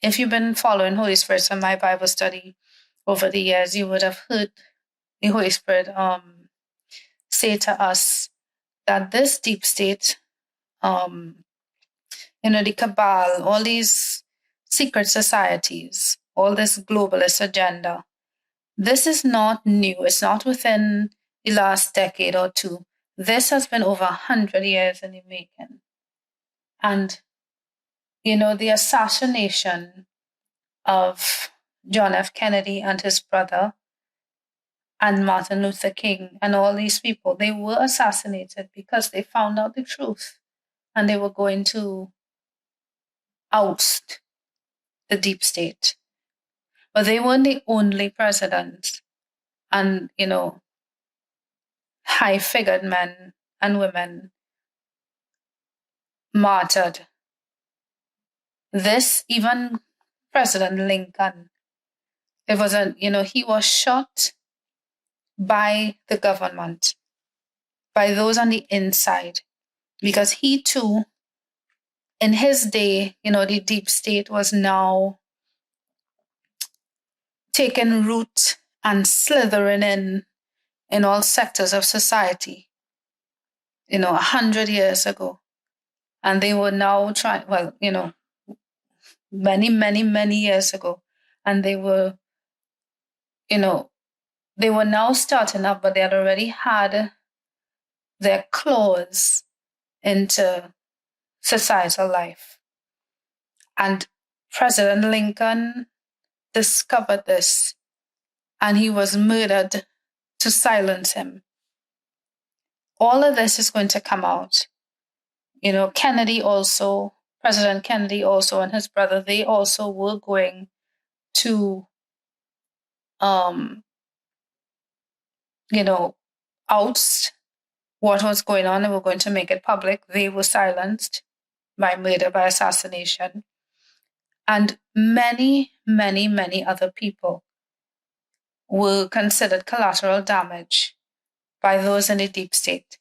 if you've been following Holy Spirit in my Bible study over the years, you would have heard the Holy Spirit say to us that this deep state, the cabal, all these secret societies, all this globalist agenda, this is not new. It's not within the last decade or two. This has been over 100 years in the making. And, the assassination of John F. Kennedy and his brother and Martin Luther King and all these people, they were assassinated because they found out the truth and they were going to oust the deep state. But they weren't the only presidents and, high figured men and women martyred. This, even President Lincoln, he was shot by the government, by those on the inside, because he too, in his day, the deep state was now taking root and slithering in all sectors of society, 100 years ago. And they were now trying, many, many, many years ago. And they were, they were now starting up, but they had already had their claws into societal life. And President Lincoln discovered this, and he was murdered to silence him. All of this is going to come out. Kennedy also, President Kennedy also, and his brother, they also were going to, oust what was going on. They were going to make it public. They were silenced by murder, by assassination. And many, many, many other people were considered collateral damage by those in the deep state.